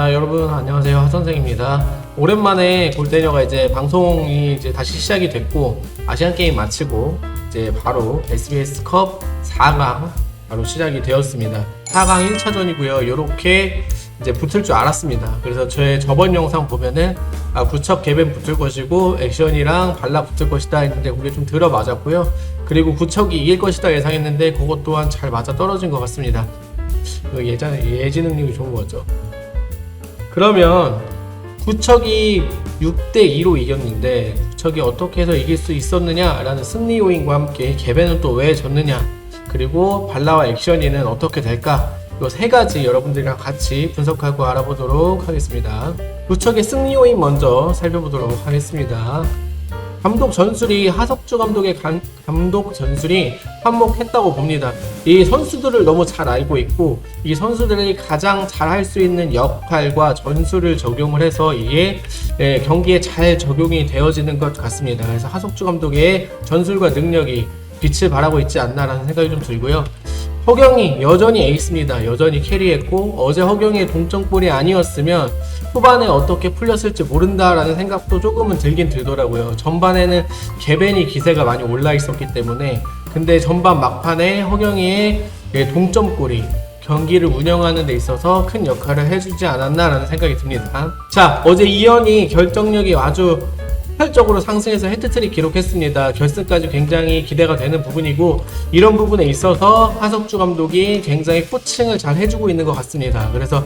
자, 여러분 안녕하세요. 하선생입니다. 오랜만에 골대녀가 이제 방송이 이제 다시 시작이 됐고, 아시안 게임 마치고 이제 바로 SBS 컵 4강 바로 시작이 되었습니다. 4강 1차전이고요. 요렇게 이제 붙을 줄 알았습니다. 그래서 저번 영상 보면은 구척 개벤 붙을 것이고 액션이랑 발라 붙을 것이다 했는데 그게 좀 들어맞았고요. 그리고 구척이 이길 것이다 예상했는데 그것 또한 잘 맞아 떨어진 것 같습니다. 예지 능력이 좋은 거죠. 그러면 구척이 6대2로 이겼는데 구척이 어떻게 해서 이길 수 있었느냐라는 승리 요인과 함께 개벤은 또 왜 졌느냐, 그리고 발라와 액션이는 어떻게 될까, 이 세 가지 여러분들이랑 같이 분석하고 알아보도록 하겠습니다. 구척의 승리 요인 먼저 살펴보도록 하겠습니다. 감독 전술이 하석주 감독의 감독 전술이 한몫했다고 봅니다. 이 선수들을 너무 잘 알고 있고 이 선수들이 가장 잘 할 수 있는 역할과 전술을 적용을 해서 이게 경기에 잘 적용이 되어지는 것 같습니다. 그래서 하석주 감독의 전술과 능력이 빛을 발하고 있지 않나라는 생각이 좀 들고요. 허경이 여전히 에이스입니다. 여전히 캐리했고 어제 허경이의 동점골이 아니었으면 후반에 어떻게 풀렸을지 모른다라는 생각도 조금은 들긴 들더라고요. 전반에는 개벤이 기세가 많이 올라 있었기 때문에, 근데 전반 막판에 허경이의 동점골이 경기를 운영하는 데 있어서 큰 역할을 해주지 않았나라는 생각이 듭니다. 자, 어제 이현이 결정력이 아주 폭발적으로 상승해서 해트트릭 기록했습니다. 결승까지 굉장히 기대가 되는 부분이고, 이런 부분에 있어서 하석주 감독이 굉장히 코칭을 잘 해주고 있는 것 같습니다. 그래서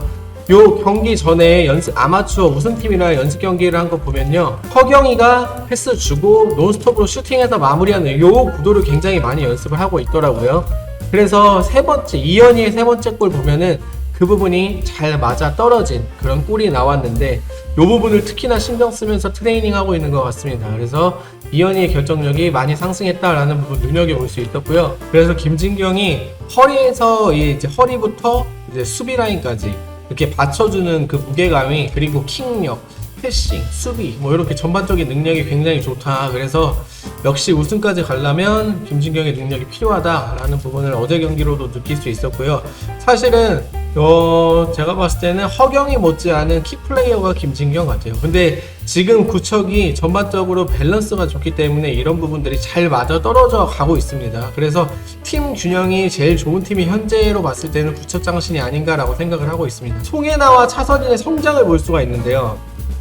요 경기 전에 아마추어 우승팀이랑 연습 경기를 한 거 보면요, 허경이가 패스 주고 논스톱으로 슈팅해서 마무리하는 요 구도를 굉장히 많이 연습을 하고 있더라고요. 그래서 이현이의 세 번째 골 보면은 그 부분이 잘 맞아 떨어진 그런 골이 나왔는데, 이 부분을 특히나 신경 쓰면서 트레이닝하고 있는 것 같습니다. 그래서 이현이의 결정력이 많이 상승했다라는 부분 눈여겨볼 수 있었고요. 그래서 김진경이 허리에서 이제 허리부터 이제 수비 라인까지 이렇게 받쳐주는 그 무게감이, 그리고 킥력, 패싱, 수비 이렇게 전반적인 능력이 굉장히 좋다. 그래서 역시 우승까지 가려면 김진경의 능력이 필요하다라는 부분을 어제 경기로도 느낄 수 있었고요. 사실은 제가 봤을 때는 허경이 못지않은 키플레이어가 김진경 같아요. 근데 지금 구척이 전반적으로 밸런스가 좋기 때문에 이런 부분들이 잘 맞아 떨어져 가고 있습니다. 그래서 팀 균형이 제일 좋은 팀이 현재로 봤을 때는 구척 장신이 아닌가라고 생각을 하고 있습니다. 송혜나와 차선인의 성장을 볼 수가 있는데요.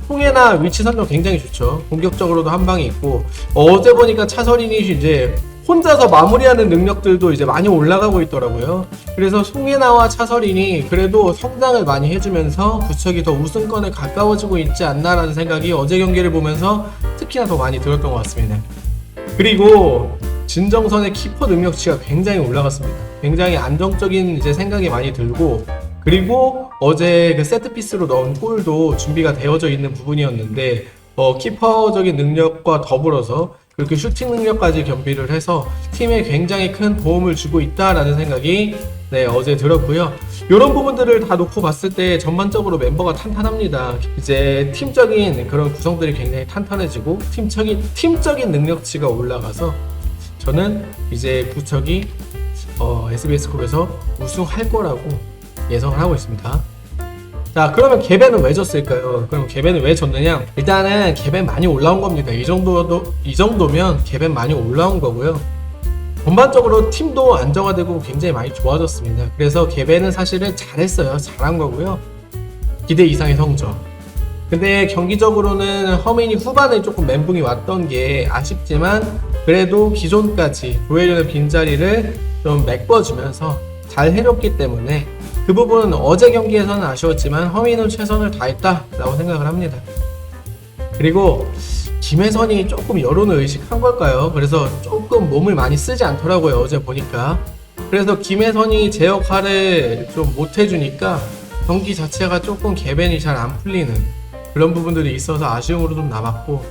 송혜나 위치 선정 굉장히 좋죠. 공격적으로도 한 방이 있고, 어제 보니까 차선인이 이제 혼자서 마무리하는 능력들도 이제 많이 올라가고 있더라고요. 그래서 송혜나와 차선인이 그래도 성장을 많이 해주면서 구척이 더 우승권에 가까워지고 있지 않나라는 생각이 어제 경기를 보면서 특히나 더 많이 들었던 것 같습니다. 그리고 진정선의 키퍼 능력치가 굉장히 올라갔습니다. 굉장히 안정적인 이제 생각이 많이 들고, 그리고 어제 그 세트피스로 넣은 골도 준비가 되어져 있는 부분이었는데, 키퍼적인 능력과 더불어서 그렇게 슈팅 능력까지 겸비를 해서 팀에 굉장히 큰 도움을 주고 있다라는 생각이 어제 들었고요. 이런 부분들을 다 놓고 봤을 때 전반적으로 멤버가 탄탄합니다. 이제 팀적인 그런 구성들이 굉장히 탄탄해지고 팀적인 능력치가 올라가서 저는 이제 구척이 SBS컵에서 우승할 거라고 예상을 하고 있습니다. 자, 그러면 개벤은 왜 졌을까요? 그럼 개벤은 왜 졌느냐? 일단은 개벤 많이 올라온 겁니다. 이 정도면 개벤 많이 올라온 거고요. 전반적으로 팀도 안정화되고 굉장히 많이 좋아졌습니다. 그래서 개벤은 사실은 잘했어요. 잘한 거고요. 기대 이상의 성적. 근데 경기적으로는 허민이 후반에 조금 멘붕이 왔던 게 아쉽지만, 그래도 기존까지 조혜련의 빈자리를 좀 메꿔주면서 잘 해줬기 때문에 그 부분은 어제 경기에서는 아쉬웠지만 허민은 최선을 다했다라고 생각을 합니다. 그리고 김혜선이 조금 여론을 의식한 걸까요? 그래서 조금 몸을 많이 쓰지 않더라고요, 어제 보니까. 그래서 김혜선이 제 역할을 좀 못해주니까 경기 자체가 조금 개벤이 잘 안 풀리는 그런 부분들이 있어서 아쉬움으로 좀 남았고,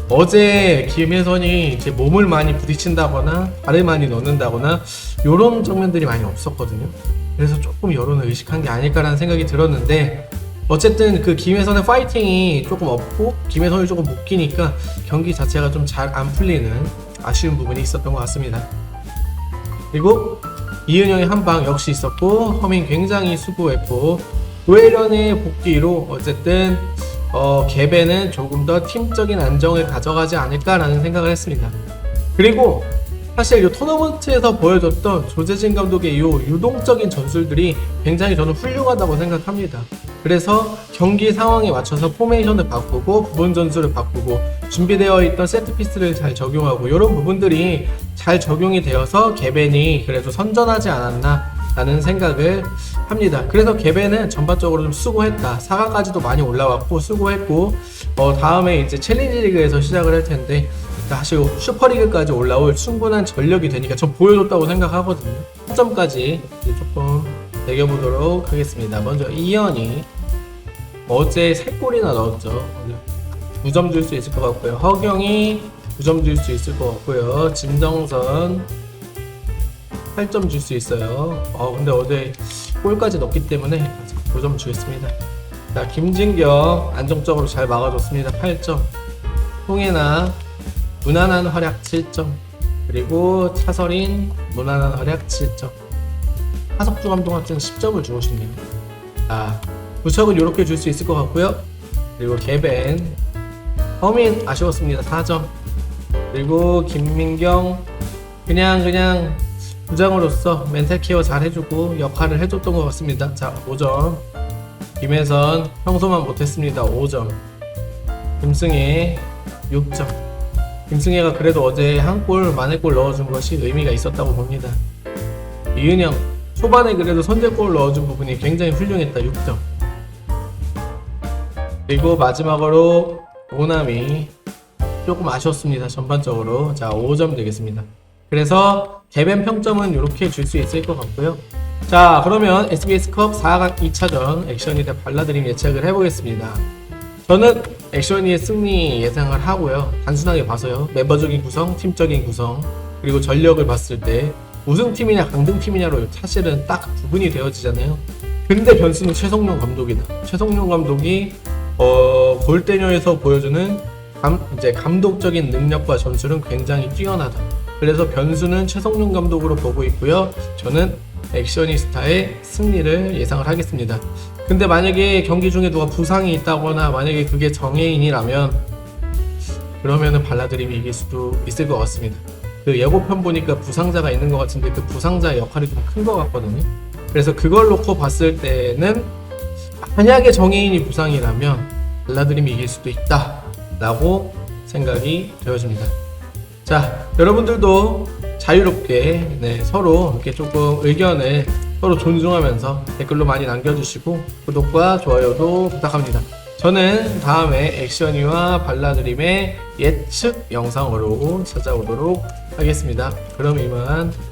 어제 김혜선이 이제 몸을 많이 부딪힌다거나 발을 많이 넣는다거나 이런 장면들이 많이 없었거든요. 그래서 조금 여론을 의식한 게 아닐까라는 생각이 들었는데, 어쨌든 그 김혜선의 파이팅이 조금 없고 김혜선이 조금 묶이니까 경기 자체가 좀 잘 안 풀리는 아쉬운 부분이 있었던 것 같습니다. 그리고 이은영의 한 방 역시 있었고, 허민 굉장히 수고했고, 조혜련의 복귀로 어쨌든 개배는 조금 더 팀적인 안정을 가져가지 않을까라는 생각을 했습니다. 그리고 사실 이 토너먼트에서 보여줬던 조재진 감독의 이 유동적인 전술들이 굉장히 저는 훌륭하다고 생각합니다. 그래서 경기 상황에 맞춰서 포메이션을 바꾸고 부분 전술을 바꾸고 준비되어 있던 세트피스를 잘 적용하고 이런 부분들이 잘 적용이 되어서 개벤이 그래도 선전하지 않았나 라는 생각을 합니다. 그래서 개벤은 전반적으로 좀 수고했다. 4강까지도 많이 올라왔고 수고했고 다음에 이제 챌린지 리그에서 시작을 할 텐데 사실 슈퍼리그까지 올라올 충분한 전력이 되니까 전 보여줬다고 생각하거든요. 3점까지 조금 매겨보도록 하겠습니다. 먼저 이현이 어제 3골이나 넣었죠. 9점 줄 수 있을 것 같고요. 허경이 9점 줄 수 있을 것 같고요. 진정선 8점 줄 수 있어요. 근데 어제 골까지 넣기 때문에 9점 주겠습니다. 자, 김진경 안정적으로 잘 막아줬습니다. 8점. 송혜나 무난한 활약 7점. 그리고 차설인 무난한 활약 7점. 하석주 감독한테는 10점을 주고 싶네요. 자, 부척은 이렇게 줄 수 있을 것 같고요. 그리고 개벤 허민 아쉬웠습니다. 4점. 그리고 김민경 그냥 부장으로서 멘탈 케어 잘 해주고 역할을 해줬던 것 같습니다. 자, 5점. 김혜선 평소만 못했습니다. 5점. 김승혜 6점. 김승혜가 그래도 어제 한 골 만회골 넣어준 것이 의미가 있었다고 봅니다. 이은영 초반에 그래도 선제골 넣어준 부분이 굉장히 훌륭했다. 6점. 그리고 마지막으로 오남이 조금 아쉬웠습니다. 전반적으로. 자, 5점 되겠습니다. 그래서 개벤 평점은 이렇게 줄 수 있을 것 같고요. 자, 그러면 SBS컵 4강 2차전 액션이 대 발라드림 예측을 해보겠습니다. 저는 액션이의 승리 예상을 하고요. 단순하게 봐서요. 멤버적인 구성, 팀적인 구성, 그리고 전력을 봤을 때 우승팀이냐 강등팀이냐로 사실은 딱 구분이 되어지잖아요. 근데 변수는 최성룡 감독이다. 최성룡 감독이 골대녀에서 보여주는 감독적인 능력과 전술은 굉장히 뛰어나다. 그래서 변수는 최성룡 감독으로 보고 있고요. 저는 액션이스타의 승리를 예상을 하겠습니다. 근데 만약에 경기 중에 누가 부상이 있다거나 만약에 그게 정혜인이라면 그러면은 발라드림이 이길 수도 있을 것 같습니다. 그 예고편 보니까 부상자가 있는 것 같은데 그 부상자의 역할이 좀 큰 것 같거든요. 그래서 그걸 놓고 봤을 때는 만약에 정혜인이 부상이라면 발라드림이 이길 수도 있다 라고 생각이 되어집니다. 자, 여러분들도 자유롭게 서로 이렇게 조금 의견을 서로 존중하면서 댓글로 많이 남겨주시고 구독과 좋아요도 부탁합니다. 저는 다음에 액션이와 발라드림의 예측 영상으로 찾아오도록 하겠습니다. 그럼 이만